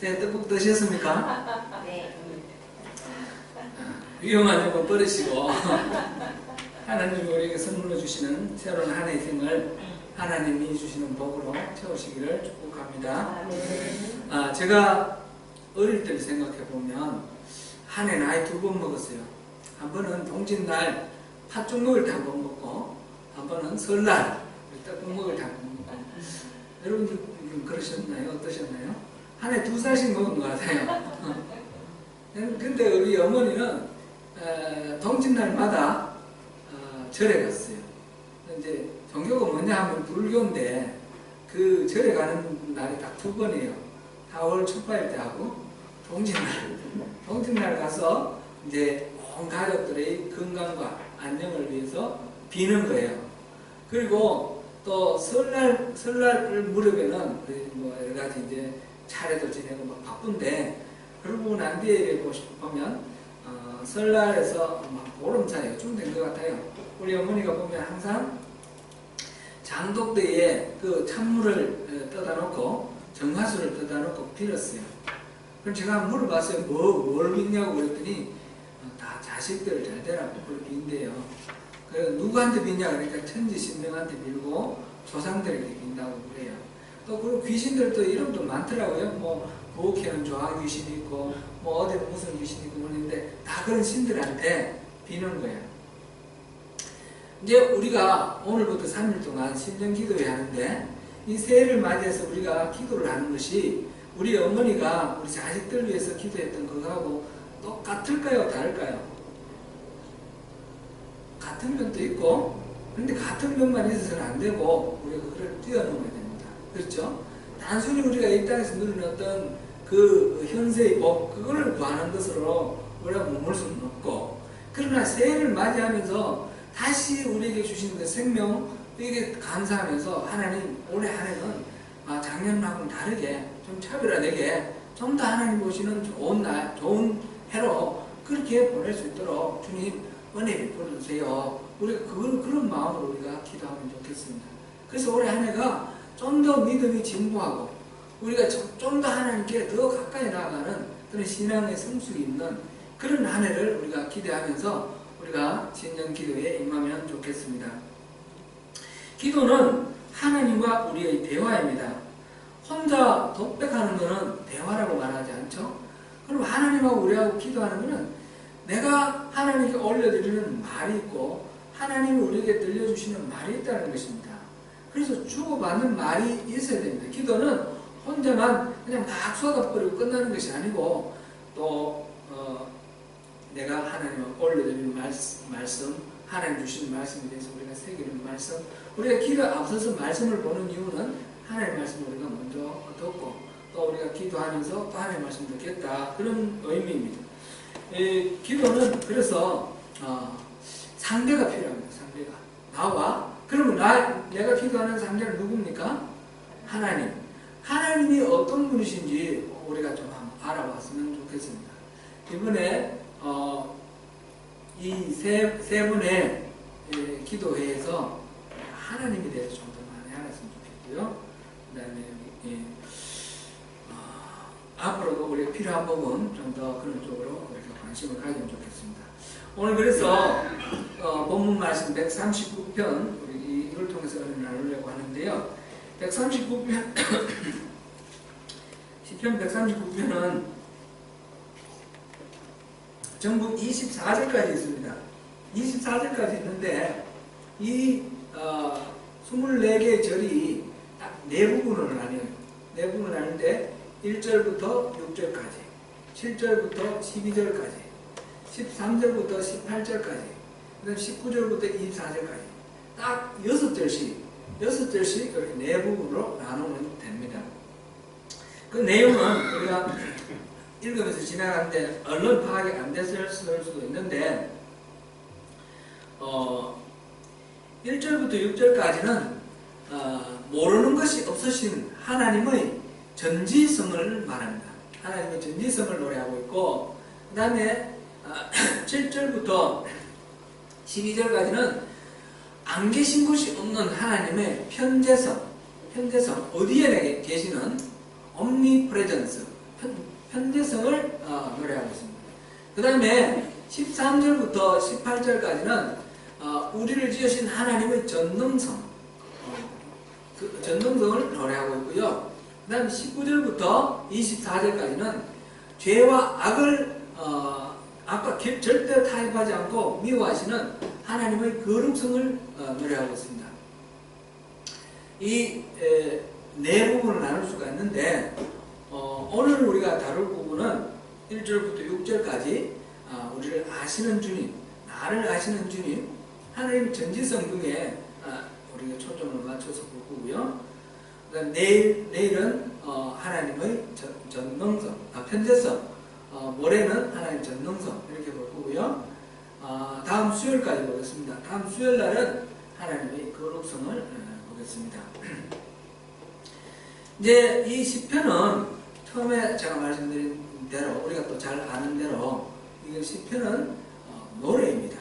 새해 떡국 드셨습니까? 네. 위험한 거 버리시고 하나님이 우리에게 선물로 주시는 새로운 한 해의 생을 하나님이 주시는 복으로 채우시기를 축복합니다. 제가 어릴 때를 생각해 보면 한 해 나이 2번 먹었어요. 한 번은 동짓날 팥죽 먹을 때 한 번 먹고, 한 번은 설날 떡국 먹을 때 한 번 먹고. 여러분들 그러셨나요? 어떠셨나요? 한 해 2살씩 먹은 것 같아요. 근데 우리 어머니는 동짓날마다 절에 갔어요. 이제 종교가 뭐냐 하면 불교인데 그 절에 가는 날이 딱 2번이에요. 4월 초파일 때 하고 동짓날 가서 이제 온 가족들의 건강과 안녕을 위해서 비는 거예요. 그리고 또 설날 무렵에는 뭐 여러 가지 이제 차례도 지내고 막 바쁜데, 그러고 난 뒤에 보면 설날에서 막 보름차에 좀 된 것 같아요. 우리 어머니가 보면 항상 장독대에 그 찬물을 떠다 놓고 정화수를 떠다 놓고 빌었어요. 그럼 제가 한번 물어봤어요. 뭘 빌냐고 그랬더니 다 자식들 잘 되라고 그걸 빈대요. 그래서 누구한테 빈냐 그러니까 천지신명한테 빌고 조상들에게 빈다고 그래요. 또 그리고 귀신들도 이름도 많더라고요. 뭐 부엌에는 조항 귀신이 있고 뭐 어디 무슨 귀신이 있고 그러는데 다 그런 신들한테 비는 거예요. 이제 우리가 오늘부터 3일 동안 신년 기도회 하는데, 이 새해를 맞이해서 우리가 기도를 하는 것이 우리 어머니가 우리 자식들 위해서 기도했던 그거하고 똑같을까요? 다를까요? 같은 면도 있고, 그런데 같은 면만 있어서는 안 되고 우리가 그걸 뛰어넘어야 됩니다. 그렇죠? 단순히 우리가 이 땅에서 누리는 어떤 그 현세의 복, 그거를 구하는 것으로 우리가 머물 수는 없고, 그러나 새해를 맞이하면서 다시 우리에게 주신 그 생명, 이게 감사하면서 하나님 올해 한 해는 작년하고는 다르게 좀 차별화되게 좀 더 하나님 보시는 좋은 날, 좋은 해로 그렇게 보낼 수 있도록 주님 은혜 베풀어 주세요. 우리가 그런 마음으로 우리가 기도하면 좋겠습니다. 그래서 올해 한 해가 좀 더 믿음이 진보하고 우리가 좀 더 하나님께 더 가까이 나아가는 그런 신앙의 성숙이 있는 그런 한 해를 우리가 기대하면서 우리가 신년 기도에 임하면 좋겠습니다. 기도는 하나님과 우리의 대화입니다. 혼자 독백하는 것은 대화라고 말하지 않죠? 그럼 하나님하고 우리하고 기도하는 것은 내가 하나님께 올려드리는 말이 있고 하나님이 우리에게 들려주시는 말이 있다는 것입니다. 그래서 주고받는 말이 있어야 됩니다. 기도는 혼자만 그냥 막 쏟아버리고 끝나는 것이 아니고, 또 내가 하나님을 올려드리는 말씀, 하나님 주시는 말씀에 대해서 우리가 새기는 말씀, 우리가 기도 앞서서 말씀을 보는 이유는 하나님의 말씀을 우리가 먼저 듣고 또 우리가 기도하면서 또 하나님의 말씀을 듣겠다, 그런 의미입니다. 기도는 그래서 상대가 필요합니다. 상대가 나와, 그러면 내가 기도하는 상대는 누굽니까? 하나님. 하나님이 어떤 분이신지 우리가 좀 한번 알아봤으면 좋겠습니다. 이번에 이 세 분의 기도회에서 하나님에 대해서 좀 더 많이 알았으면 좋겠고요. 그 다음에 앞으로도 우리가 필요한 부분 좀 더 그런 쪽으로 우리가 관심을 가지면 좋겠습니다. 오늘 그래서 본문 말씀 139편 이걸 통해서 나누려고 하는데요. 139편 시편 139편은 전부 24절까지 있습니다. 24절까지 있는데 이 24개의 절이 딱 4부분으로 나뉘어요. 4부분으로 나뉘는데 1절부터 6절까지, 7절부터 12절까지, 13절부터 18절까지, 그 다음 19절부터 24절까지 딱 6절씩 이렇게 4부분으로 나누면 됩니다. 그 내용은 우리가 읽으면서 지나가는데 얼른 파악이 안 됐을 수도 있는데 1절부터 6절까지는 모르는 것이 없으신 하나님의 전지성을 말합니다. 하나님의 전지성을 노래하고 있고, 그 다음에 7절부터 12절까지는 안 계신 곳이 없는 하나님의 편재성, 어디에 계시는 omnipresence, 편재성을 노래하고 있습니다. 그 다음에 13절부터 18절까지는 우리를 지으신 하나님의 전능성, 그 전능성을 노래하고 있고요. 그 다음에 19절부터 24절까지는 죄와 악을 아까 절대 타협하지 않고 미워하시는 하나님의 거룩성을 노래하고 있습니다. 이 네 부분을 나눌 수가 있는데 오늘 우리가 다룰 부분은 1절부터 6절까지 우리를 아시는 주님, 나를 아시는 주님, 하나님의 전지성 등에 우리가 초점을 맞춰서 볼 거고요. 그다음 내일은 하나님의 전능성, 편재성, 모레는 하나님의 전능성 이렇게 볼 거고요. 다음 수요일까지 보겠습니다. 다음 수요일 날은 하나님의 거룩성을 보겠습니다. 이제 이 시편은 처음에 제가 말씀드린 대로 우리가 또 잘 아는 대로 이 시편은 노래입니다.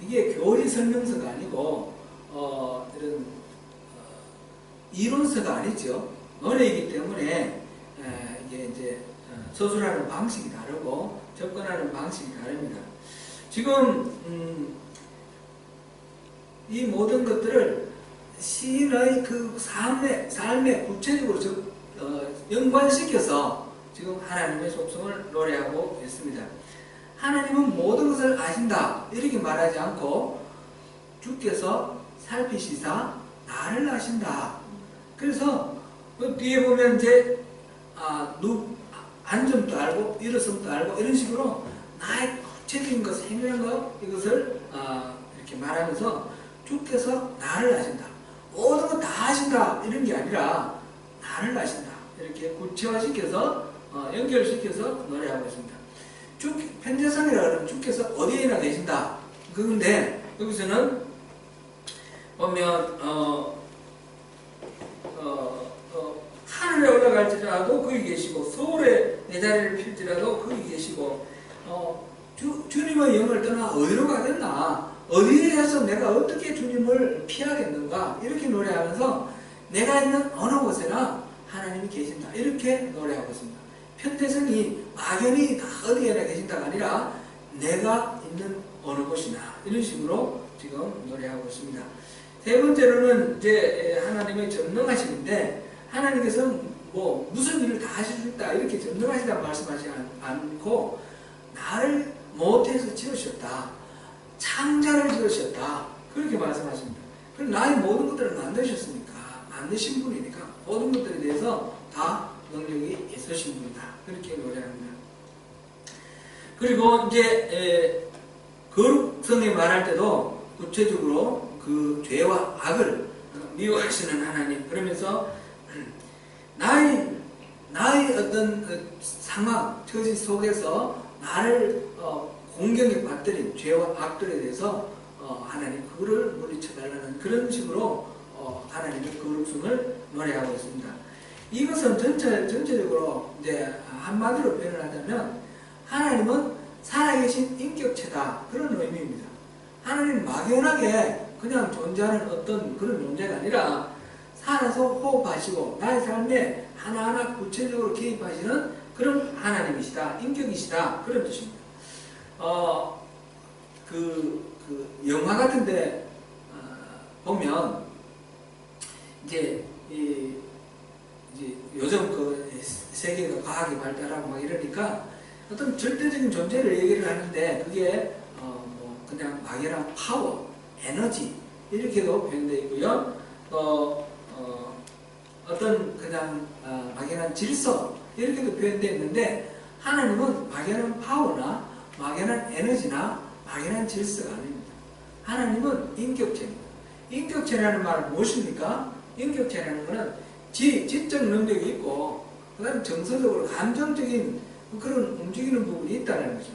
이게 교리 설명서가 아니고 이런 이론서가 아니죠. 노래이기 때문에 이게 이제 서술하는 방식이 다르고 접근하는 방식이 다릅니다. 지금 이 모든 것들을 시인의 그 삶에 구체적으로 연관시켜서 지금 하나님의 속성을 노래하고 있습니다. 하나님은 모든 것을 아신다 이렇게 말하지 않고 주께서 살피시사 나를 아신다. 그래서 뒤에 보면 이제 안점도 알고 일어섬도 알고 이런 식으로 나의 구체적인 것, 생명한 것 이것을 이렇게 말하면서 주께서 나를 아신다. 모든 것 다 아신다 이런 게 아니라 나를 아신다. 이렇게 구체화시켜서 연결시켜서 노래하고 있습니다. 편재성이라 그러면 주께서 어디에나 계신다. 그런데 여기서는 보면 하늘에 올라갈지라도 거기 계시고 서울에 내 자리를 필지라도 거기 계시고 주님의 영을 떠나 어디로 가겠나, 어디에서 내가 어떻게 주님을 피하겠는가 이렇게 노래하면서 내가 있는 어느 곳에나 하나님이 계신다 이렇게 노래하고 있습니다. 편재성이 막연히 다 어디에나 계신다가 아니라 내가 있는 어느 곳이나 이런 식으로 지금 노래하고 있습니다. 세 번째로는 이제 하나님의 전능하심인데 하나님께서는 뭐 무슨 일을 다 하실 수 있다 이렇게 전능하시다고 말씀하지 않고 나를 못해서 지으셨다, 창자를 지으셨다 그렇게 말씀하십니다. 그럼 나의 모든 것들을 만드셨으니까, 만드신 분이니까 모든 것들에 대해서 다 능력이 있으신 분이다 그렇게 노래합니다. 그리고 이제 거룩성에 말할 때도 구체적으로 그 죄와 악을 미워하시는 하나님, 그러면서 나의 어떤 상황, 처지 속에서 나를 공경에 빠뜨린 죄와 악들에 대해서 하나님 그거를 물리쳐달라는 그런 식으로 하나님의 거룩성을 노래하고 있습니다. 이것은 전체적으로 이제 한마디로 표현을 하자면 하나님은 살아계신 인격체다 그런 의미입니다. 하나님 막연하게 그냥 존재하는 어떤 그런 존재가 아니라 살아서 호흡하시고 나의 삶에 하나하나 구체적으로 개입하시는 그런 하나님이시다, 인격이시다 그런 뜻입니다. 그 영화 같은데 보면 이제 요즘 그 세계가 과학이 발달하고 막 이러니까 어떤 절대적인 존재를 얘기를 하는데 그게 뭐 그냥 막연한 파워, 에너지 이렇게도 표현되어 있고요. 어떤 그냥 막연한 질서 이렇게도 표현되어 있는데 하나님은 막연한 파워나 막연한 에너지나 막연한 질서가 아닙니다. 하나님은 인격체입니다. 인격체라는 말은 무엇입니까? 인격체라는 것은 지적 능력이 있고 그 다음에 정서적으로 감정적인 그런 움직이는 부분이 있다는 거죠.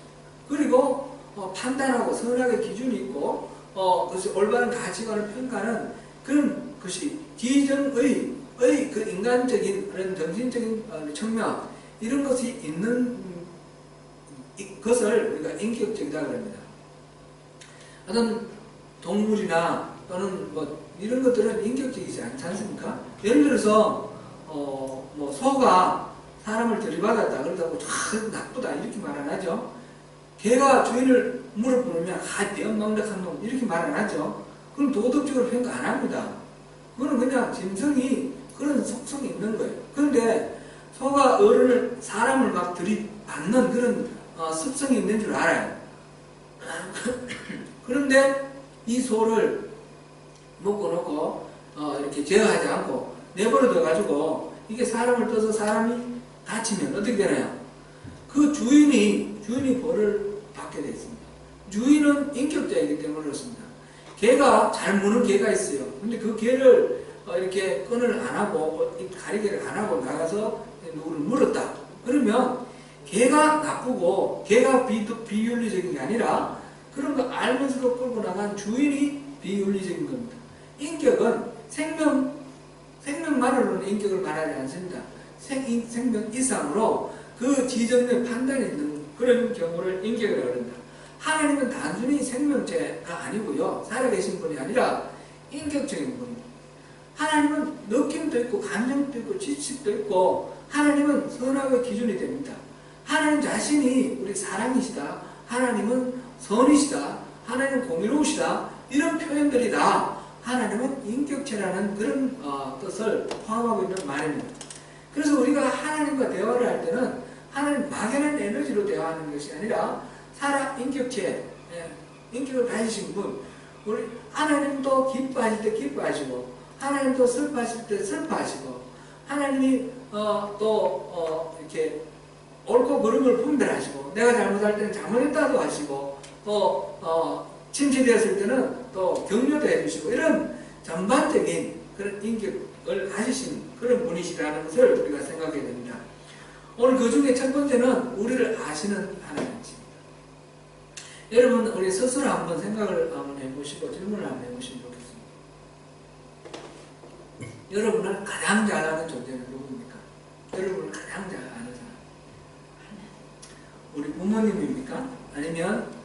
그리고 판단하고 선악의 기준이 있고 그것이 올바른 가치관을 평가하는 그런 것이 지정의 그 인간적인 그런 정신적인 측면 이런 것이 있는 것을 우리가 인격적이다 그럽니다. 어떤 동물이나 또는 뭐 이런 것들은 인격적이지 않지 않습니까? 예를 들어서 뭐 소가 사람을 들이받았다 그러다고 나쁘다 이렇게 말 안 하죠. 개가 주인을 물어보면 내 엉망덕한 놈 이렇게 말 안 하죠. 그건 도덕적으로 평가 안 합니다. 그거는 그냥 짐승이 그런 속성이 있는 거예요. 그런데 소가 어른을 사람을 막 들이받는 그런 습성이 있는 줄 알아요. 그런데 이 소를 묶어놓고 이렇게 제어하지 않고 내버려둬 가지고 이게 사람을 떠서 사람이 다치면 어떻게 되나요? 그 주인이 벌을 받게 되어 있습니다. 주인은 인격자이기 때문에 그렇습니다. 개가 잘 무는 개가 있어요. 근데 그 개를 이렇게 끈을 안 하고 가리개를 안 하고 나가서 누구를 물었다. 그러면 개가 나쁘고 개가 비윤리적인 게 아니라 그런 거 알면서도 끌고 나간 주인이 비윤리적인 겁니다. 인격은 생명만으로는 인격을 말하지 않습니다. 생명 이상으로 그 지정된 판단이 있는 그런 경우를 인격이라고 합니다. 하나님은 단순히 생명체가 아니고요. 살아계신 분이 아니라 인격적인 분입니다. 하나님은 느낌도 있고 감정도 있고 지식도 있고 하나님은 선악의 기준이 됩니다. 하나님 자신이 우리 사랑이시다. 하나님은 선이시다. 하나님은 공의로우시다. 이런 표현들이 다 하나님은 인격체라는 그런 뜻을 포함하고 있는 말입니다. 그래서 우리가 하나님과 대화를 할 때는 하나님 막연한 에너지로 대화하는 것이 아니라 인격체, 인격을 가지신 분, 우리 하나님도 기뻐하실 때 기뻐하시고 하나님도 슬퍼하실 때 슬퍼하시고 하나님이 이렇게 옳고 그른 걸 분별하시고 내가 잘못할 때는 잘못했다도 하시고 또 침체되었을 때는 또 격려도 해주시고 이런 전반적인 그런 인격을 가지신 그런 분이시라는 것을 우리가 생각해야 됩니다. 오늘 그 중에 첫 번째는 우리를 아시는 하나님이십니다. 여러분 우리 스스로 한번 생각을 한번 해보시고 질문을 한번 해보시면 좋겠습니다. 여러분을 가장 잘 아는 존재는 누구입니까? 여러분을 가장 잘 아는 사람. 우리 부모님입니까? 아니면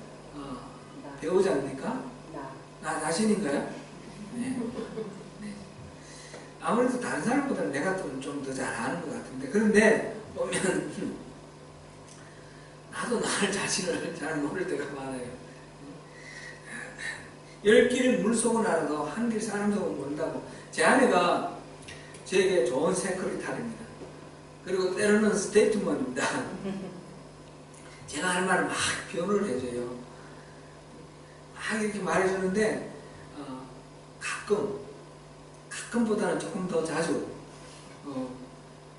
배우자입니까? 나 자신인가요? 네. 네. 아무래도 다른 사람보다는 내가 좀 더 잘 아는 것 같은데 그런데 보면 나도 나를 자신을 잘 모를 때가 많아요. 10길 물속은 알아도 한 길 사람 속은 모른다고. 제 아내가 저에게 좋은 세크리탈입니다. 그리고 때로는 스테이트먼입니다. 제가 할 말을 막 변호를 해줘요. 막 이렇게 말해주는데 가끔보다는 조금 더 자주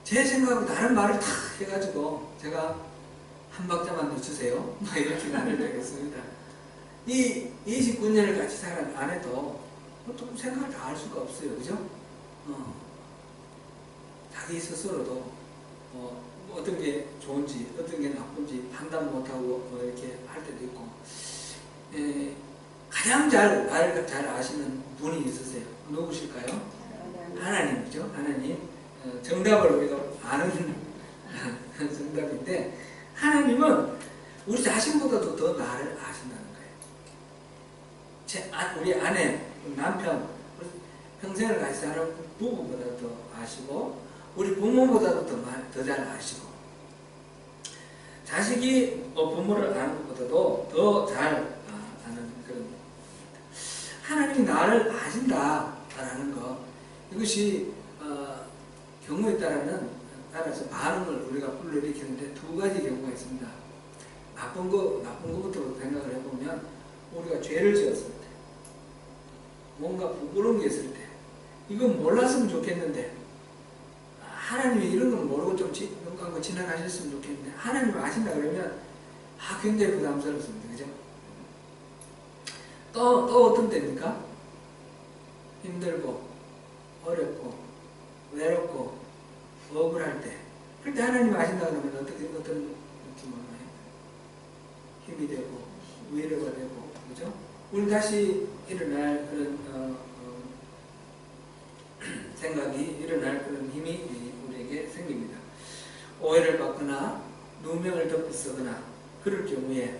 제 생각하고 다른 말을 다 해가지고 제가 한 박자만 더 주세요. 이렇게 말을 하겠습니다. 이 29년을 같이 살은 아내도 조금 생각을 다 할 수가 없어요. 그죠? 자기 스스로도 어떤 게 좋은지 어떤 게 나쁜지 판단 못하고 이렇게 할 때도 있고 가장 나를 잘 아시는 분이 있으세요. 누구실까요? 하나님이죠. 하나님. 정답을 우리가 아는 정답인데 하나님은 우리 자신보다도 더 나를 아신다는 거예요. 우리 아내, 남편, 평생을 같이 사는 부부보다 더 아시고 우리 부모보다도 더 잘 아시고 자식이 부모를 아는 것보다도 더 잘 아는 그런 하나님이 나를 아신다라는 것 이것이 경우에 따라서 반응을 우리가 불러일으키는데 두 가지 경우가 있습니다. 나쁜 것부터 생각을 해보면 우리가 죄를 지었을 때 뭔가 부끄러운 게 있을 때 이건 몰랐으면 좋겠는데 하나님이 이런 건 모르고 좀 눈 감고 지나가셨으면 좋겠는데 하나님을 아신다 그러면 굉장히 부담스럽습니다. 그죠? 또 어떤 때입니까? 힘들고 어렵고 외롭고 억울할 때 그때 하나님 아신다 그러면 어떤 느낌을 해요? 힘이 되고 위로가 되고 그죠? 우리 다시 일어날 그런 생각이 일어날 그런 힘이 우리에게 생깁니다. 오해를 받거나 누명을 덮어 쓰거나 그럴 경우에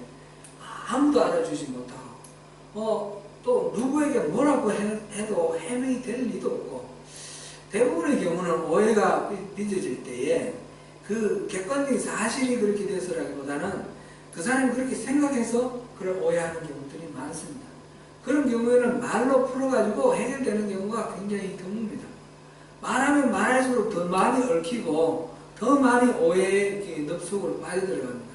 아무도 알아주지 못하고 또 누구에게 뭐라고 해도 해명이 될 리도 없고 대부분의 경우는 오해가 빚어질 때에 그 객관적인 사실이 그렇게 돼서라기보다는 그 사람이 그렇게 생각해서 그걸 오해하는 경우들이 많습니다. 그런 경우에는 말로 풀어가지고 해결되는 경우가 굉장히 드뭅니다. 말하면 말할수록 더 많이 얽히고 더 많이 오해의 늪속으로 빠져들어갑니다.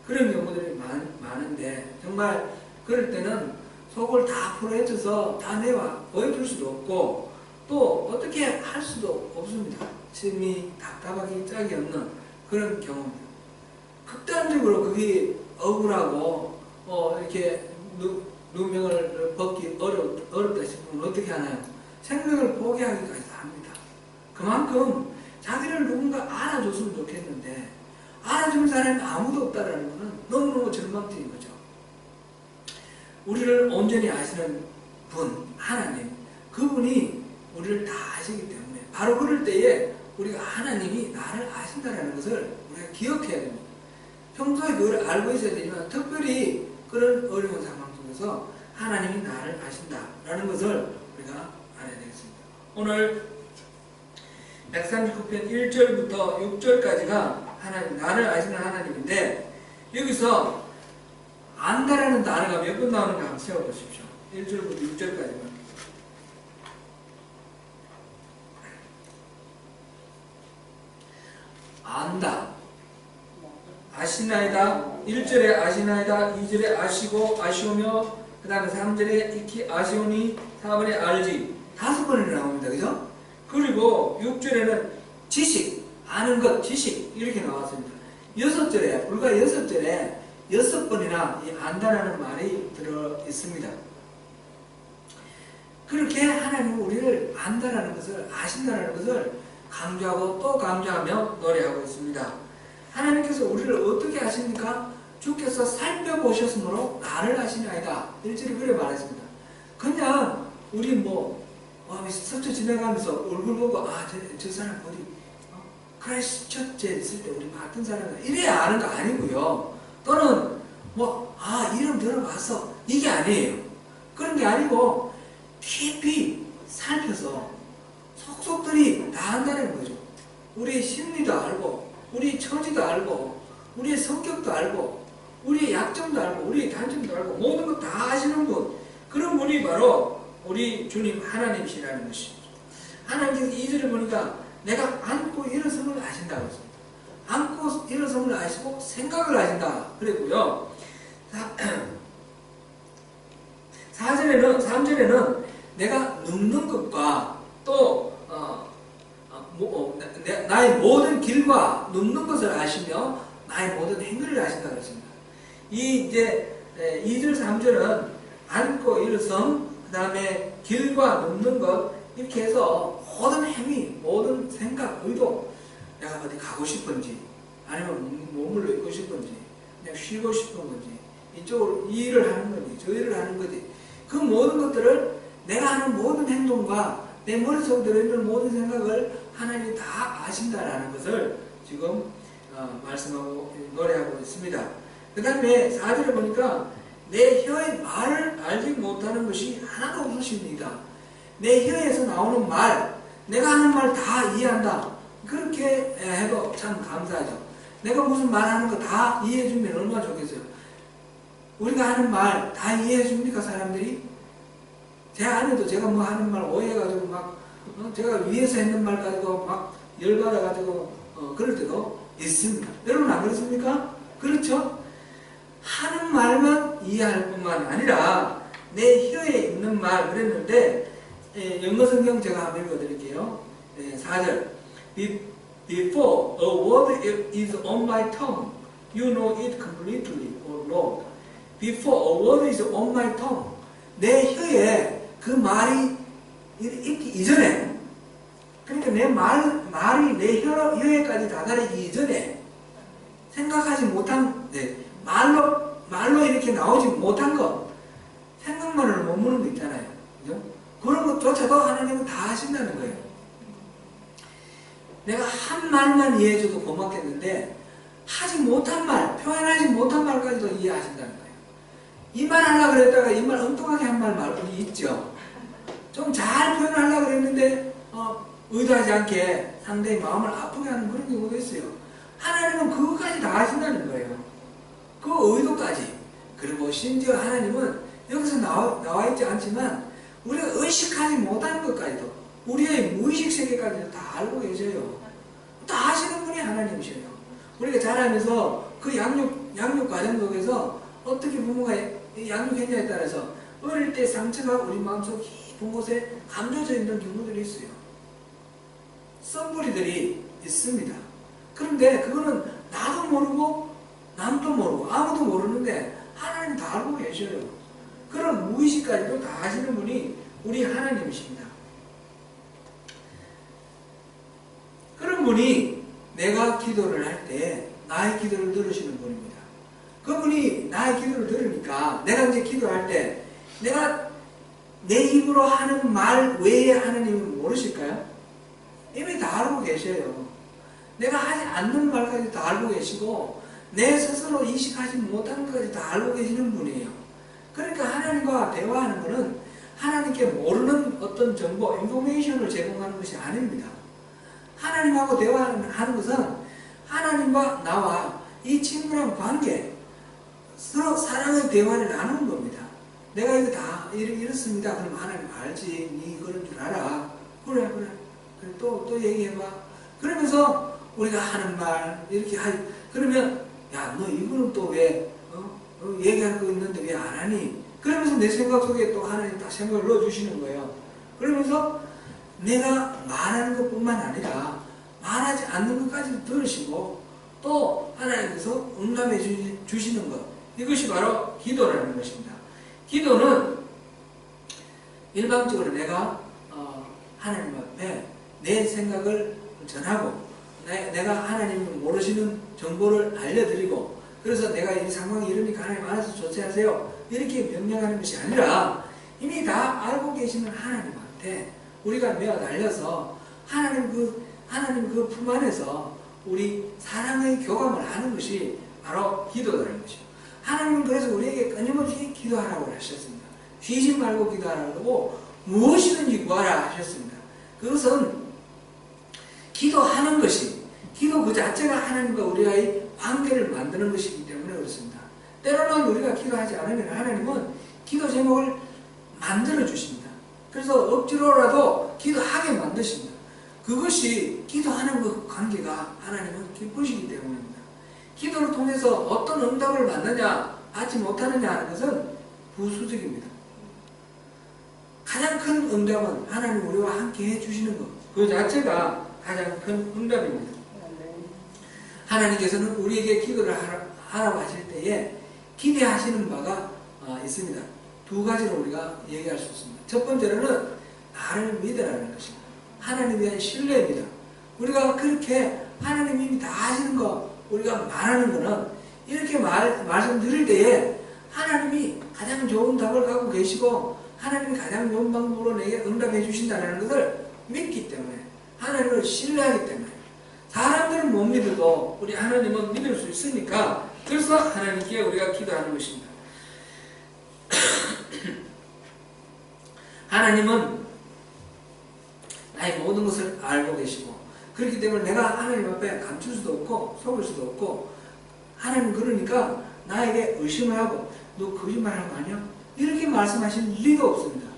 그런 경우들이 많은데 정말 그럴 때는 속을 다 풀어헤쳐서 다 내와 보여줄 수도 없고 또 어떻게 할 수도 없습니다. 심히 답답하기 짝이 없는 그런 경우입니다. 극단적으로 그게 억울하고 이렇게 누명을 벗기 어렵다 싶으면 어떻게 하나요? 생명을 포기하기까지 합니다. 그만큼 자기를 누군가 알아줬으면 좋겠는데 알아주는 사람이 아무도 없다라는 것은 너무너무 절망적인 거죠. 우리를 온전히 아시는 분, 하나님, 그분이 우리를 다 아시기 때문에 바로 그럴 때에 우리가 하나님이 나를 아신다는 것을 우리가 기억해야 됩니다. 평소에 그걸 알고 있어야 되지만 특별히 그런 어려운 상황 속에서 하나님이 나를 아신다라는 것을 우리가 알아야 되겠습니다. 오늘 139편 1절부터 6절까지가 하나님, 나를 아시는 하나님인데 여기서 안다라는 단어가 몇 번 나오는가 한번 세워보십시오. 1절부터 6절까지만. 안다. 아시나이다. 1절에 아시나이다. 2절에 아시고 아시오며 그 다음에 3절에 익히 아시오니 4번에 알지. 5번이나 나옵니다. 그죠? 그리고 6절에는 지식, 아는 것, 지식 이렇게 나왔습니다. 6절에, 불과 6절에 6번이나 이 안다라는 말이 들어 있습니다. 그렇게 하나님은 우리를 안다라는 것을, 아신다라는 것을 강조하고 또 강조하며 노래하고 있습니다. 하나님께서 우리를 어떻게 아십니까? 주께서 살펴보셨으므로 나를 아시나이다. 1절에 그래 말했습니다. 그냥 우리 스쳐 지나가면서 얼굴 보고 저 사람 어디 크라이스트 처치에 있을 때 우리 봤던 사람이다 이래야 아는 거 아니고요. 또는 이름 들어봤어 이게 아니에요. 그런 게 아니고 깊이 살펴서 속속들이 다 안다는 거죠. 우리의 심리도 알고 우리의 처지도 알고 우리의 성격도 알고 우리의 약점도 알고 우리의 단점도 알고 모든 것 다 아시는 분, 그런 분이 바로 우리 주님 하나님이시라는 것입니다. 하나님께서 2절에 보니까 내가 안고 일어섬을 아신다고 했습니다. 안고 일어섬을 아시고 생각을 아신다 그랬고요. 3절에는 내가 눕는 것과 또 나의 모든 길과 눕는 것을 아시며 나의 모든 행위를 아신다고 했습니다. 이 이제 2절 3절은 안고 일어섬, 그 다음에 길과 눕는 것 이렇게 해서 모든 행위, 모든 생각, 의도, 내가 어디 가고 싶은지 아니면 머물러 있고 싶은지 그냥 쉬고 싶은 건지 이쪽으로 이 일을 하는 건지 저 일을 하는 건지 그 모든 것들을 내가 하는 모든 행동과 내 머릿속에 들어있는 모든 생각을 하나님이 다 아신다라는 것을 지금 말씀하고 노래하고 있습니다. 그 다음에 4절에 보니까 내 혀의 말을 알지 못하는 것이 하나도 없으십니다. 내 혀에서 나오는 말, 내가 하는 말 다 이해한다. 그렇게 해도 참 감사하죠. 내가 무슨 말하는 거 다 이해해주면 얼마나 좋겠어요. 우리가 하는 말 다 이해해줍니까 사람들이? 제 아내도 제가 뭐 하는 말 오해해가지고 막 제가 위에서 했는 말 가지고 막 열받아가지고 그럴 때도 있습니다. 여러분 안 그렇습니까? 그렇죠? 하는 말만 이해할 뿐만 아니라 내 혀에 있는 말 그랬는데 영어 성경 제가 한번 읽어드릴게요. 4절 Before a word is on my tongue, you know it completely, O Lord. Before a word is on my tongue, 내 혀에 그 말이 있기 이전에, 그러니까 내 말이 내 혀에까지 다다르기 이전에 생각하지 못한, 말로 이렇게 나오지 못한 것, 생각만으로 머무는 거 있잖아요. 그죠? 그런 것조차도 하나님은 다 하신다는 거예요. 내가 한 말만 이해해줘도 고맙겠는데, 하지 못한 말, 표현하지 못한 말까지도 이해하신다는 거예요. 이 말 하려고 그랬다가 이 말 엉뚱하게 한 말 말뿐이 있죠. 좀 잘 표현하려고 그랬는데 의도하지 않게 상대의 마음을 아프게 하는 그런 경우도 있어요. 하나님은 그것까지 다 하신다는 거예요. 그 의도까지. 그리고 심지어 하나님은 여기서 나와 있지 않지만 우리가 의식하지 못하는 것까지도, 우리의 무의식 세계까지도 다 알고 계셔요. 다 아시는 분이 하나님이셔요. 우리가 자라면서 그 양육 과정 속에서 어떻게 부모가 양육했냐에 따라서 어릴 때 상처가 우리 마음속 깊은 곳에 감춰져 있는 경우들이 있어요. 썬뿌리들이 있습니다. 그런데 그거는 나도 모르고 남도 모르고 아무도 모르는데 하나님 다 알고 계셔요. 그런 무의식까지도 다 아시는 분이 우리 하나님이십니다. 그런 분이 내가 기도를 할 때 나의 기도를 들으시는 분입니다. 그분이 나의 기도를 들으니까 내가 이제 기도할 때 내가 내 입으로 하는 말 외에 하나님은 모르실까요? 이미 다 알고 계셔요. 내가 하지 않는 말까지 다 알고 계시고 내 스스로 인식하지 못하는 것까지 다 알고 계시는 분이에요. 그러니까 하나님과 대화하는 것은 하나님께 모르는 어떤 정보, 인포메이션을 제공하는 것이 아닙니다. 하나님하고 대화하는 것은 하나님과 나와 이 친구랑 관계, 서로 사랑의 대화를 나누는 겁니다. 내가 이거 다 이렇습니다. 그럼 하나님 알지. 니 그런 줄 알아. 그래. 또 얘기해봐. 그러면서 우리가 하는 말 이렇게 그러면 야, 너 이거는 또 왜 얘기할 거 있는데 왜 안 하니? 그러면서 내 생각 속에 또 하나님 딱 생각을 넣어주시는 거예요. 그러면서 내가 말하는 것뿐만 아니라 말하지 않는 것까지도 들으시고 또 하나님께서 응답해 주시는 것, 이것이 바로 기도라는 것입니다. 기도는 일방적으로 내가 하나님 앞에 내 생각을 전하고 내가 하나님이 모르시는 정보를 알려드리고 그래서 내가 이 상황이 이러니까 하나님 알아서 조치하세요 이렇게 명령하는 것이 아니라 이미 다 알고 계시는 하나님한테 우리가 매어 달려서 하나님 그 품 안에서 우리 사랑의 교감을 하는 것이 바로 기도라는 것이죠. 하나님은 그래서 우리에게 끊임없이 기도하라고 하셨습니다. 쉬지 말고 기도하라고 무엇이든지 구하라 하셨습니다. 그것은 기도하는 것이, 기도 그 자체가 하나님과 우리와의 관계를 만드는 것이기 때문에 그렇습니다. 때로는 우리가 기도하지 않으면 하나님은 기도 제목을 만들어 주십니다. 그래서 억지로라도 기도하게 만드십니다. 그것이 기도하는 그 관계가 하나님은 기쁘시기 때문입니다. 기도를 통해서 어떤 응답을 받느냐 받지 못하느냐 하는 것은 부수적입니다. 가장 큰 응답은 하나님 우리와 함께 해주시는 것, 그 자체가 가장 큰 응답입니다. 하나님께서는 우리에게 기도를 하라고 하실 때에 기대하시는 바가 있습니다. 두 가지로 우리가 얘기할 수 있습니다. 첫 번째로는 나를 믿으라는 것입니다. 하나님에 대한 신뢰입니다. 우리가 그렇게 하나님 이미 다 하시는 거 우리가 말하는 거는 이렇게 말씀드릴 때에 하나님이 가장 좋은 답을 갖고 계시고 하나님이 가장 좋은 방법으로 내게 응답해 주신다는 것을 믿기 때문에 하나님을 신뢰하기 때문에 사람들은 못 믿어도 우리 하나님은 믿을 수 있으니까 그래서 하나님께 우리가 기도하는 것입니다. 하나님은 나의 모든 것을 알고 계시고 그렇기 때문에 내가 하나님 앞에 감출 수도 없고 속을 수도 없고 하나님 그러니까 나에게 의심을 하고 너 거짓말하는 거 아니야? 이렇게 말씀하실 리가 없습니다.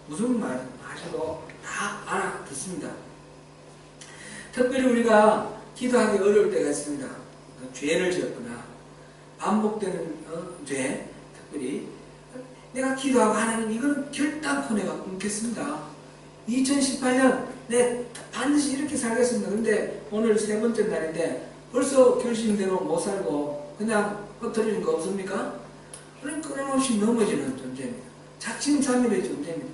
무슨 말 하셔도 다 알아듣습니다. 특별히 우리가 기도하기 어려울 때가 있습니다. 죄를 지었거나 반복되는 죄, 특별히 내가 기도하고 하나님 이건 결단코 내가 끊겠습니다. 2018년 내 반드시 이렇게 살겠습니다. 근데 오늘 세 번째 날인데 벌써 결심대로 못 살고 그냥 흩어지는 거 없습니까? 그런 끊임없이 넘어지는 존재입니다. 작심삼일의 존재입니다.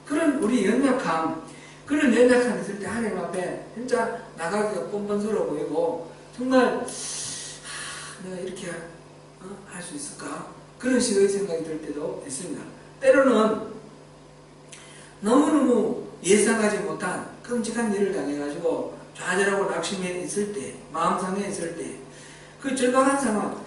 그런 우리 그런 연약함이 있을 때 하나님 앞에 진짜 나가기가 뻔뻔스러워 보이고 정말 내가 이렇게 할 수 있을까? 그런 식의 생각이 들 때도 있습니다. 때로는 너무너무 예상하지 못한 끔찍한 일을 당해가지고 좌절하고 낙심해 있을 때, 마음 상해 있을 때, 그 절박한 상황,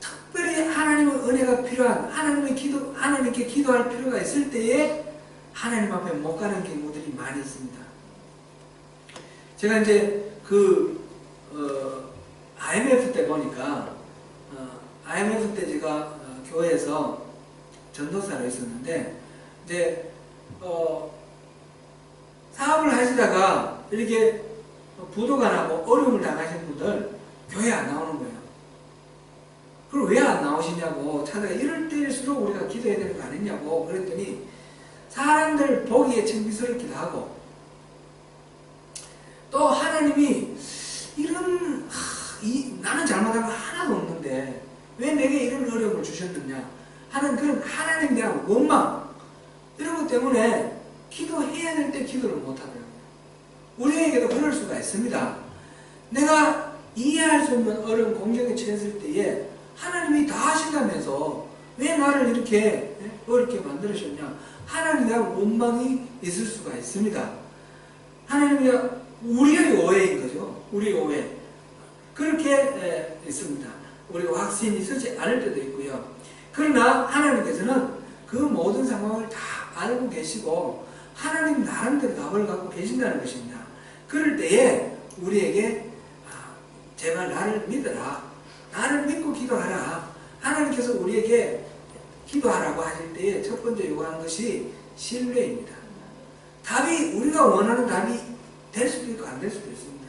특별히 하나님의 은혜가 필요한, 하나님께 기도할 필요가 있을 때에 하나님 앞에 못 가는 경우들이 많이 있습니다. 제가 이제 IMF 때 보니까 IMF 때 제가 교회에서 전도사로 있었는데 이제 사업을 하시다가 이렇게 부도가 나고 어려움을 당하신 분들 교회 안 나오는 거예요. 그럼 왜 안 나오시냐고 찾아가 이럴 때일수록 우리가 기도해야 되는 거 아니냐고 그랬더니 사람들 보기에 창피스럽기도 하고 또 하나님이 이런 나는 잘못한 거 하나도 없는데 왜 내게 이런 어려움을 주셨느냐 하는 그런 하나님에 대한 원망 이런 것 때문에 기도해야 될 때 기도를 못하더라고요. 우리에게도 그럴 수가 있습니다. 내가 이해할 수 없는 어려운 공경에 처했을 때에 하나님이 다 하신다면서 왜 나를 이렇게 어렵게 만들으셨냐 하나님에 대한 원망이 있을 수가 있습니다. 하나님이 우리의 오해인 거죠. 우리의 오해. 그렇게 있습니다. 우리가 확신이 서지 않을 때도 있고요. 그러나 하나님께서는 그 모든 상황을 다 알고 계시고 하나님 나름대로 답을 갖고 계신다는 것입니다. 그럴 때에 우리에게 제발 나를 믿어라. 나를 믿고 기도하라. 하나님께서 우리에게 기도하라고 하실 때에 첫 번째 요구하는 것이 신뢰입니다. 답이 우리가 원하는 답이 될 수도 있고 안 될 수도 있습니다.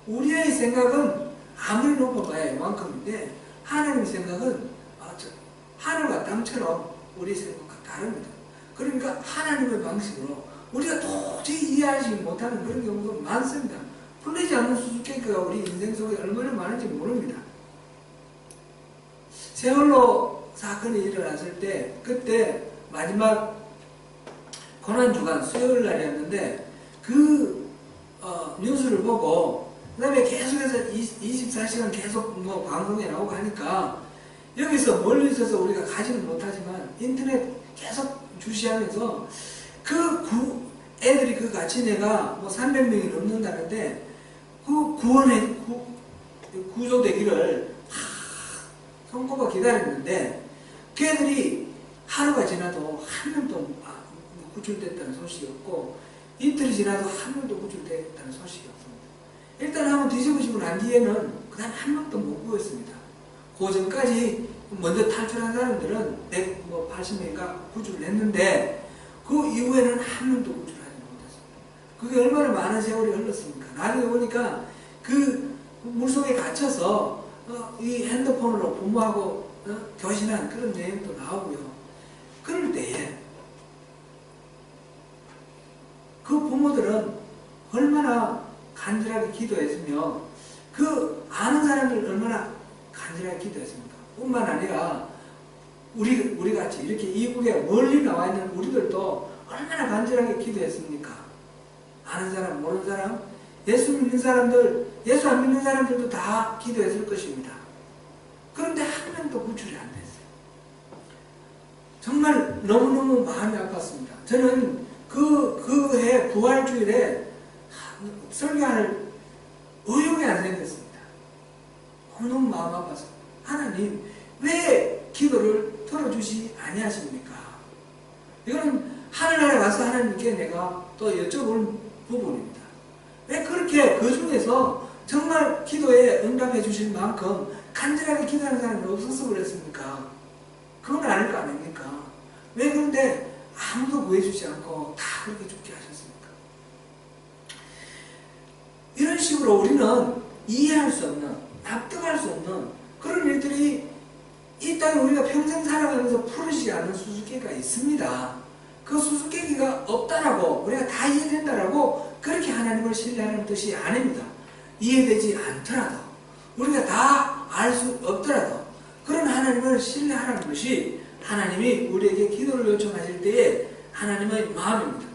우리의 생각은 아무리 높아봐야 이만큼인데 하나님의 생각은 하늘과 땅처럼 우리 생각과 다릅니다. 그러니까 하나님의 방식으로 우리가 도저히 이해하지 못하는 그런 경우도 많습니다. 풀리지 않는 수수께끼가 우리 인생 속에 얼마나 많은지 모릅니다. 세월호 사건이 일어났을 때 그때 마지막 고난주간 수요일 날이었는데 그 뉴스를 보고 그 다음에 계속해서 24시간 계속 방송에 나오고 하니까 여기서 멀리 있어서 우리가 가지는 못하지만 인터넷 계속 주시하면서 애들이 그 가치내가 300명이 넘는다는데 그 구조되기를 손꼽아 기다렸는데 그 애들이 하루가 지나도 한 명도 구출됐다는 소식이 없고 이틀이 지나도 한 명도 구출됐다는 소식이 없습니다. 일단 한번 뒤집어지고 난 뒤에는 그 다음 한 명도 못 구했습니다. 그 전까지 먼저 탈출한 사람들은 180명인가 구출을 했는데 그 이후에는 한 명도 구출하지 못했습니다. 그게 얼마나 많은 세월이 흘렀습니까? 나중에 보니까 그 물속에 갇혀서 이 핸드폰으로 부모하고 교신한 그런 내용도 나오고요. 그럴 때에 그 부모들은 얼마나 간절하게 기도했으며 그 아는 사람들 얼마나 간절하게 기도했습니까? 뿐만 아니라 우리 같이 이렇게 이국에 멀리 나와 있는 우리들도 얼마나 간절하게 기도했습니까? 아는 사람, 모르는 사람, 예수 믿는 사람들, 예수 안 믿는 사람들도 다 기도했을 것입니다. 그런데 한 명도 구출이 안 됐어요. 정말 너무너무 마음이 아팠습니다. 저는 그 해 부활주일에 설교할 의욕이 안 생겼습니다. 너무 마음 아파서 하나님 왜 기도를 들어주시 아니하십니까? 이거는 하늘나라에 가서 하나님께 내가 또 여쭤볼 부분입니다. 왜 그렇게 그 중에서 정말 기도에 응답해 주실 만큼 간절하게 기도하는 사람이 없어서 그랬습니까? 그건 아닐 거 아닙니까? 왜 그런데 아무도 구해주지 않고 다 그렇게 죽게 하셨습니까? 이런 식으로 우리는 이해할 수 없는, 납득할 수 없는 그런 일들이 이 땅에 우리가 평생 살아가면서 풀어지지 않는 수수께끼가 있습니다. 그 수수께끼가 없다라고 우리가 다 이해된다라고 그렇게 하나님을 신뢰하는 뜻이 아닙니다. 이해되지 않더라도 우리가 다 알 수 없더라도 그런 하나님을 신뢰하라는 것이 하나님이 우리에게 기도를 요청하실 때에 하나님의 마음입니다.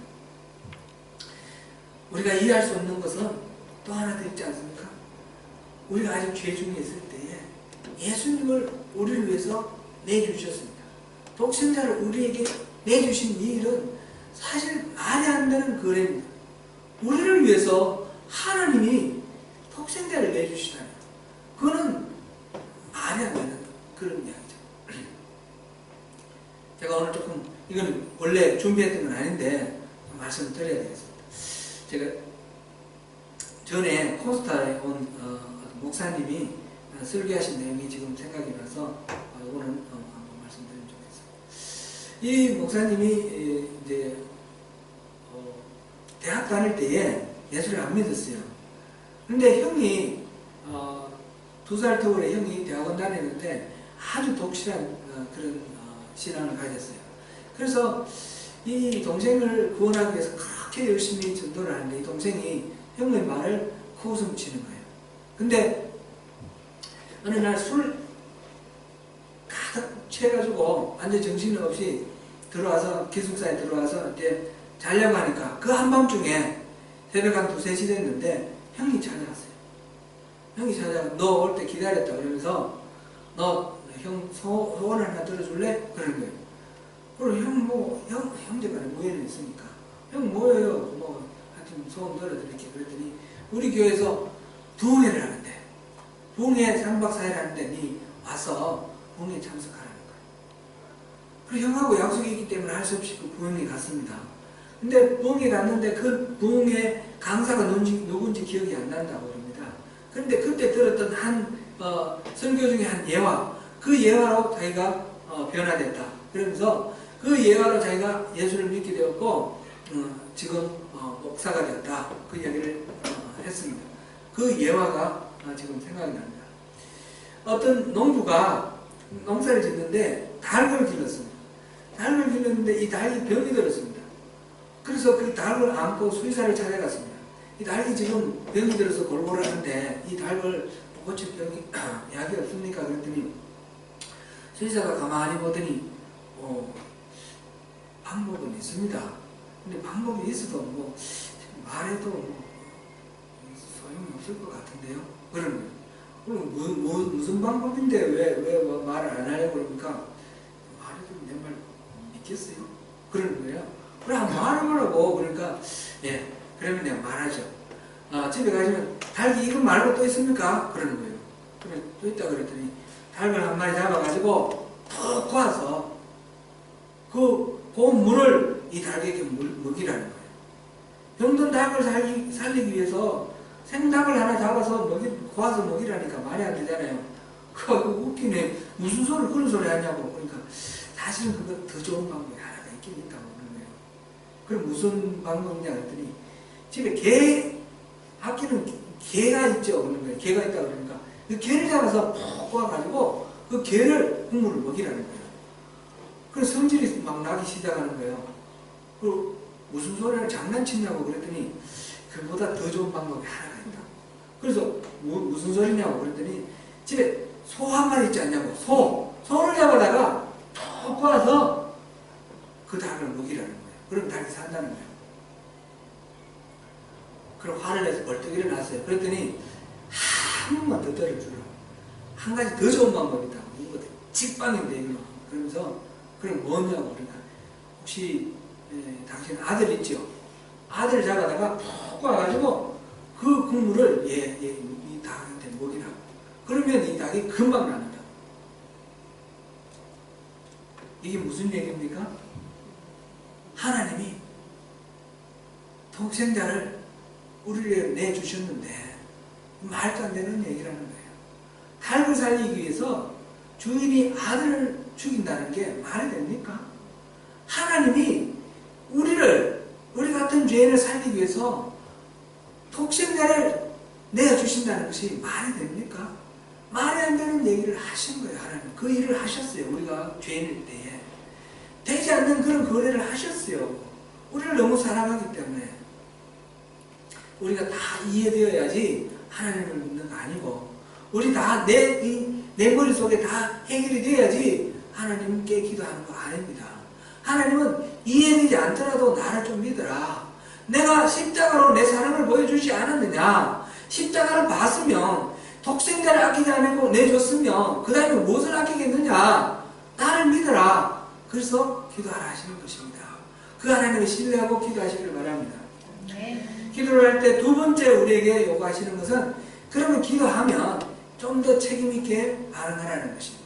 우리가 이해할 수 없는 것은 또 하나 더 있지 않습니까? 우리가 아직 죄 중에 있을 때에 예수님을 우리를 위해서 내주셨습니다. 독생자를 우리에게 내주신 이 일은 사실 말이 안 되는 거래입니다. 우리를 위해서 하나님이 독생자를 내주시다니 그거는 말이 안 되는 그런 이야기죠. 제가 오늘 조금 이건 원래 준비했던 건 아닌데 말씀을 드려야 되겠습니다. 제가 전에 코스타에 온 목사님이 설교하신 내용이 지금 생각이 나서 이거는 한번 말씀드리면 좋겠어요. 이 목사님이 이제 대학 다닐 때에 예수를 안 믿었어요. 근데 형이 2살 터울에 형이 대학원 다녔는데 아주 독실한 그런 신앙을 가졌어요. 그래서 이 동생을 구원하기 위해서 그렇게 열심히 전도를 하는데 이 동생이 형의 말을 코웃음 치는 거예요. 근데 어느 날 술 가득 취해가지고 완전 정신없이 들어와서 기숙사에 들어와서 이제 자려고 하니까 그 한밤중에 새벽 한 2, 3시 됐는데 형이 찾아왔어요. 형이 찾아가 너 올 때 기다렸다 그러면서 너 형 소원 하나 들어줄래? 그러는 거예요. 그리고 형제간에 무예는 있으니까 형 뭐예요? 뭐 하여튼 소원 들어드릴게. 그랬더니 우리 교회에서 부흥회를 하는데 부흥회 3박 4일 하는데 니 와서 부흥회 참석하라는 거예요. 그리고 형하고 약속이 있기 때문에 할 수 없이 그 부흥회 갔습니다. 근데 부흥회 갔는데 그 부흥회 강사가 누군지 기억이 안 난다고 그럽니다. 그런데 그때 들었던 한 설교 중에 한 예화, 그 예화로 자기가 변화됐다. 그러면서 그 예화로 자기가 예수를 믿게 되었고 지금 목사가 되었다. 그 이야기를 했습니다. 그 예화가 지금 생각이 납니다. 어떤 농부가 농사를 짓는데 닭을 길렀습니다. 닭을 길렀는데 이 닭이 병이 들었습니다. 그래서 그 닭을 안고 수의사를 찾아갔습니다. 이 닭이 지금 병이 들어서 골골하는데 이 닭을 고칠 병이 약이 없습니까? 그랬더니 수의사가 가만히 보더니 방법은 있습니다. 근데 방법이 있어도 뭐 말해도 소용이 없을 것 같은데요. 그러는 거예요. 그럼 무슨 방법인데 왜 말을 안 하려고 그러니까 말해도 내 말 믿겠어요? 그러는 거예요. 그래 한번 말해보라고. 그러니까 예 그러면 내가 말하죠. 집에 가시면 닭이 이거 말고 또 있습니까? 그러는 거예요. 그래 또 있다 그랬더니 닭을 한 마리 잡아가지고 푹 꼬아서 그 물을 이 닭에게 먹이라는 거예요. 병든 닭을 살리기 위해서 생닭을 하나 잡아서 고아서 먹이라니까 말이 안 되잖아요. 그거 웃기네. 무슨 소리 그런 소리 하냐고. 그러니까 사실은 그거 더 좋은 방법이 하나가 있긴 있다고 그러는 거예요. 그럼 무슨 방법이냐 그랬더니 집에 아끼는 개가 있죠. 그러는 거예요. 개가 있다 그러니까 그 개를 잡아서 푹 꼬아가지고 그 개를 국물을 먹이라는 거예요. 그래서 성질이 막 나기 시작하는 거예요. 그리고 무슨 소리를 장난치냐고 그랬더니 그보다 더 좋은 방법이 하나가 있다. 그래서 무슨 소리냐고 그랬더니 집에 소 한 마리 있지 않냐고. 소를 잡아다가 푹 꼬아서 그 닭을 먹이라는 거예요. 그럼 닭이 산다는 거예요. 그럼 화를 내서 벌떡 일어났어요. 그랬더니 한 번만 더 들어주라. 한 가지 더 좋은 방법이 있다. 이거 직방인데 이거. 그러면서 그럼 뭐냐고. 그러니까 혹시 당신 아들 있죠? 아들 잡아다가 푹 와가지고 그 국물을 이 닭한테 먹이라고. 그러면 이 닭이 금방 납니다. 이게 무슨 얘기입니까? 하나님이 독생자를 우리를 내주셨는데 말도 안 되는 얘기라는 거예요. 닭을 살리기 위해서 주인이 아들을 죽인다는 게 말이 됩니까? 하나님이 우리 같은 죄인을 살리기 위해서 독생자를 내어주신다는 것이 말이 됩니까? 말이 안 되는 얘기를 하신 거예요. 하나님 그 일을 하셨어요. 우리가 죄인일 때에 되지 않는 그런 거래를 하셨어요. 우리를 너무 사랑하기 때문에 우리가 다 이해되어야지 하나님을 믿는 거 아니고 우리 다 내 머릿속에 다 해결이 돼야지 하나님께 기도하는 거 아닙니다. 하나님은 이해되지 않더라도 나를 좀 믿어라. 내가 십자가로 내 사랑을 보여주지 않았느냐. 십자가를 봤으면 독생자를 아끼지 않고 내줬으면 그 다음에 무엇을 아끼겠느냐. 나를 믿어라. 그래서 기도하라 하시는 것입니다. 그 하나님을 신뢰하고 기도하시길 바랍니다. 기도를 할 때 두 번째 우리에게 요구하시는 것은 그러면 기도하면 좀 더 책임있게 반응하라는 것입니다.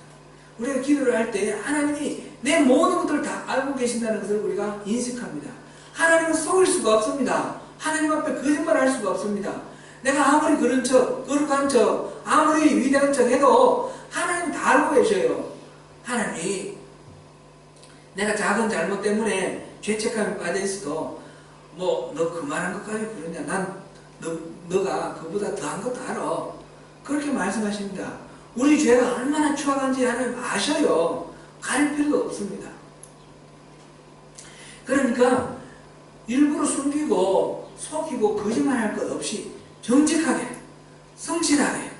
우리가 기도를 할 때 하나님이 내 모든 것들을 다 알고 계신다는 것을 우리가 인식합니다. 하나님은 속일 수가 없습니다. 하나님 앞에 거짓말할 수가 없습니다. 내가 아무리 그런 척, 거룩한 척, 아무리 위대한 척 해도 하나님 다 알고 계셔요. 하나님, 내가 작은 잘못 때문에 죄책감에 빠져 있어도 뭐 너 그만한 것까지 그러냐, 너가 그보다 더한 것도 알아. 그렇게 말씀하십니다. 우리 죄가 얼마나 추악한지 하나님 아셔요. 가릴 필요도 없습니다. 그러니까 일부러 숨기고 속이고 거짓말할 것 없이 정직하게, 성실하게,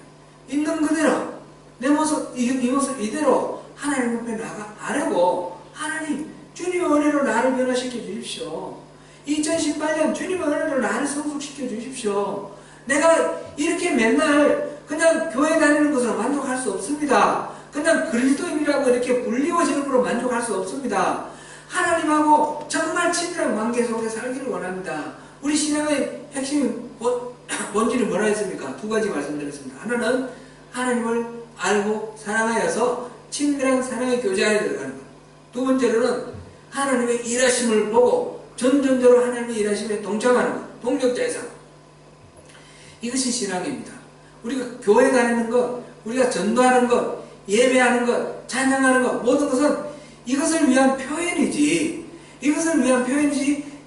있는 그대로 내 모습, 이 모습 이대로 하나님 앞에 나가려고, 하나님 주님의 은혜로 나를 변화시켜 주십시오. 2018년 주님의 은혜로 나를 성숙시켜 주십시오. 내가 이렇게 맨날 그냥 교회 다니는 것으로 만족할 수 없습니다. 그냥 그리스도인이라고 이렇게 불리워지는 것으로 만족할 수 없습니다. 하나님하고 정말 친밀한 관계 속에 살기를 원합니다. 우리 신앙의 핵심 본질이 뭐라 했습니까? 두 가지 말씀드렸습니다. 하나는 하나님을 알고 사랑하여서 친밀한 사랑의 교제안에 들어가는 것. 두 번째로는 하나님의 일하심을 보고 전전적으로 하나님의 일하심에 동참하는 것. 동력자의 삶. 이것이 신앙입니다. 우리가 교회 다니는 것, 우리가 전도하는 것, 예배하는 것, 찬양하는 것, 모든 것은 이것을 위한 표현이지,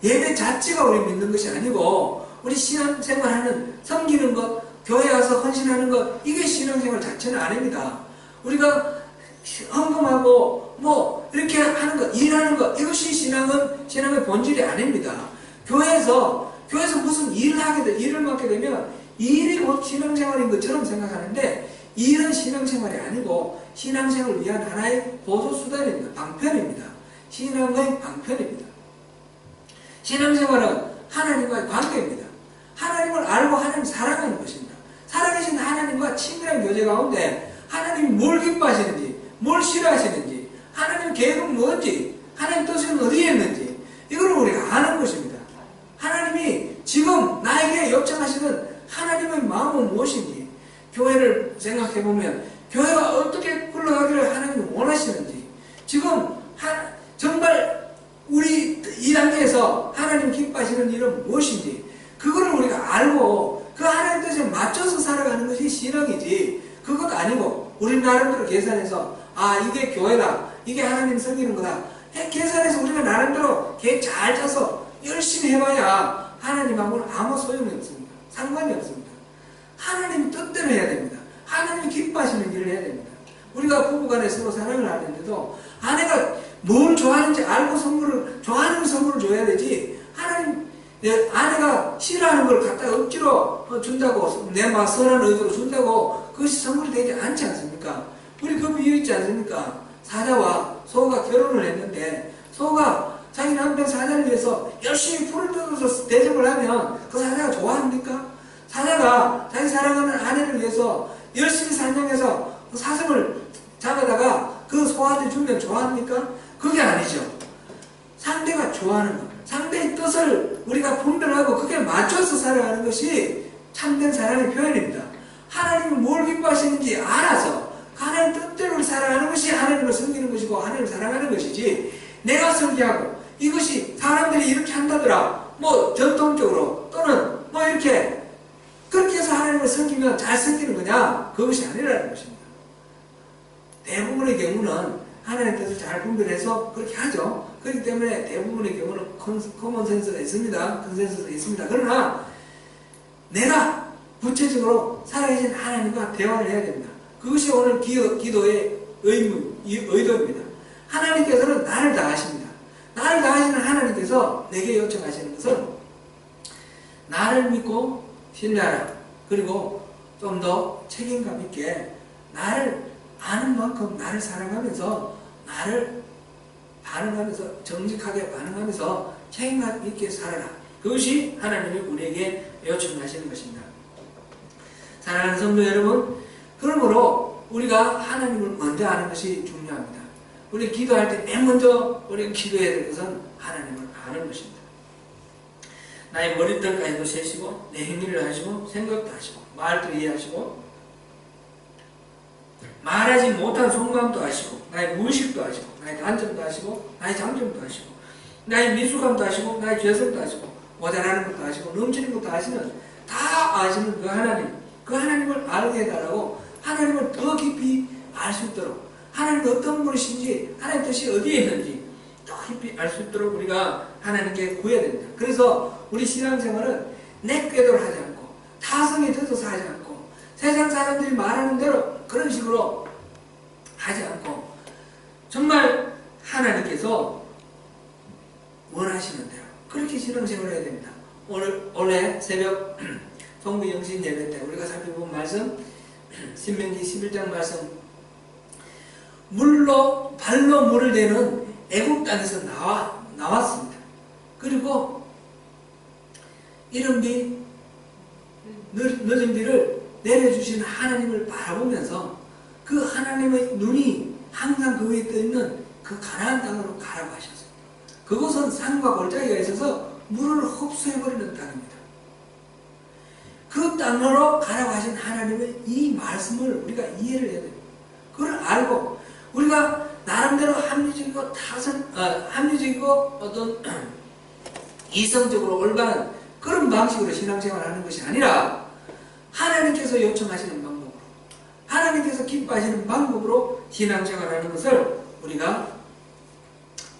예배 자체가 우리 믿는 것이 아니고, 우리 신앙생활하는, 섬기는 것, 교회 와서 헌신하는 것, 이게 신앙생활 자체는 아닙니다. 우리가 헌금하고 뭐 이렇게 하는 것, 일하는 것, 이것이 신앙의 본질이 아닙니다. 교회에서 무슨 일을 일을 맡게 되면 일이 곧 신앙생활인 것처럼 생각하는데, 일은 신앙생활이 아니고 신앙생활을 위한 하나의 보조수단입니다. 방편입니다. 신앙의 방편입니다. 신앙생활은 하나님과의 관계입니다. 하나님을 알고 하나님 사랑하는 것입니다. 살아계신 하나님과 친밀한 교제 가운데 하나님이 뭘 기뻐하시는지, 뭘 싫어하시는지, 하나님 계획은 뭔지, 하나님 뜻은 어디에 있는지, 이걸 우리가 아는 것입니다. 하나님이 지금 나에게 요청하시는 하나님의 마음은 무엇인지, 교회를 생각해보면 교회가 어떻게 흘러가기를 하나님이 원하시는지, 지금 정말 우리 이 단계에서 하나님 기뻐하시는 일은 무엇인지, 그거를 우리가 알고 그 하나님 뜻에 맞춰서 살아가는 것이 신앙이지, 그것 아니고 우리 나름대로 계산해서 이게 교회다, 이게 하나님 섬기는 거다, 계산해서 우리가 나름대로 계획 잘 짜서 열심히 해봐야 하나님하고는 아무 소용이 없습니다. 상관이 없습니다. 하나님 뜻대로 해야 됩니다. 하나님이 기뻐하시는 일을 해야 됩니다. 우리가 부부간에 서로 사랑을 하는데도 아내가 뭘 좋아하는지 알고 좋아하는 선물을 줘야 되지, 아내가 싫어하는 걸 갖다가 억지로 준다고, 내 선한 의도로 준다고 그것이 선물이 되지 않지 않습니까? 우리 그 비유 있지 않습니까? 사자와 소가 결혼을 했는데, 소가 자기 남편 사자를 위해서 열심히 풀을 뜯어서 대접을 하면 그 사자가 좋아합니까? 사자가 자기 사랑하는 아내를 위해서 열심히 사냥해서 그 사슴을 잡아다가 그 소한테 주면 좋아합니까? 그게 아니죠. 상대가 좋아하는 것, 상대의 뜻을 우리가 분별하고 그게 맞춰서 살아가는 것이 참된 사랑의 표현입니다. 하나님이 뭘 기뻐하시는지 알아서 하나님 뜻대로 살아가는 것이 하나님을 섬기는 것이고 하나님을 사랑하는 것이지, 내가 설계하고 이것이 사람들이 이렇게 한다더라, 뭐 전통적으로 또는 뭐 이렇게 그렇게 해서 하나님을 섬기면 잘 섬기는 거냐? 그것이 아니라는 것입니다. 대부분의 경우는 하나님의 뜻을 잘 분별해서 그렇게 하죠. 그렇기 때문에 대부분의 경우는 커먼 센스가 있습니다. 컨센서스가 있습니다. 그러나 내가 구체적으로 살아계신 하나님과 대화를 해야 됩니다. 그것이 오늘 기도의 의도입니다. 하나님께서는 나를 다 아십니다. 나를 다 아시는 하나님께서 내게 요청하시는 것은 나를 믿고 신뢰하라. 그리고 좀 더 책임감 있게 나를 아는 만큼 나를 사랑하면서, 나를 반응하면서, 정직하게 반응하면서 책임감 있게 살아라. 그것이 하나님이 우리에게 요청하시는 것입니다. 사랑하는 성도 여러분, 그러므로 우리가 하나님을 먼저 아는 것이 중요합니다. 우리 기도할 때 맨 먼저 우리가 기도해야 될 것은 하나님을 아는 것입니다. 나의 머리털까지도 세시고, 내 행위를 하시고, 생각도 하시고, 말도 이해하시고, 말하지 못한 속마음도 아시고, 나의 무의식도 아시고, 나의 단점도 아시고, 나의 장점도 아시고, 나의 미숙함도 아시고, 나의 죄성도 아시고, 모자라는 것도 아시고, 넘치는 것도 아시는, 다 아시는 그 하나님, 그 하나님을 알게 해달라고 하나님을 더 깊이 알 수 있도록 하나님이 어떤 분이신지 하나님 뜻이 어디에 있는지 더 깊이 알 수 있도록 우리가 하나님께 구해야 됩니다. 그래서 우리 신앙생활은 내 꾀대로 하지 않고 타성에 젖어서 하지 않고 세상 사람들이 말하는 대로 그런 식으로 하지 않고 정말 하나님께서 원하시는 대로 그렇게 신앙생활을 해야 됩니다. 올해 새벽 성부 영신 예배 때 우리가 살펴본 말씀 신명기 11장 말씀 발로 물을 대는 애굽 땅에서 나왔습니다. 그리고 이른 비 늦은 비를 내려주시는 하나님을 바라보면서 그 하나님의 눈이 항상 그 위에 떠있는 그 가나안 땅으로 가라고 하셨습니다. 그곳은 산과 골짜기가 있어서 물을 흡수해버리는 땅입니다. 그 땅으로 가라고 하신 하나님의 이 말씀을 우리가 이해를 해야 됩니다. 그걸 알고 우리가 나름대로 합리적이고 어떤 이성적으로 올바른 그런 방식으로 신앙생활을 하는 것이 아니라 하나님께서 요청하시는 방법으로 하나님께서 기뻐하시는 방법으로 신앙생활을 하는 것을 우리가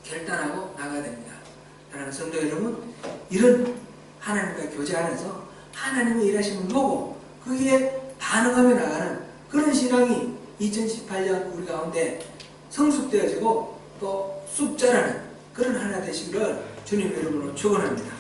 결단하고 나가야 됩니다. 사랑하는 성도 여러분, 이런 하나님과 교제하면서 하나님의 일하심을 보고 거기에 반응하며 나가는 그런 신앙이 2018년 우리 가운데 성숙되어지고 또 쑥자라는 그런 하나 되시기를 주님의 이름으로 축원합니다.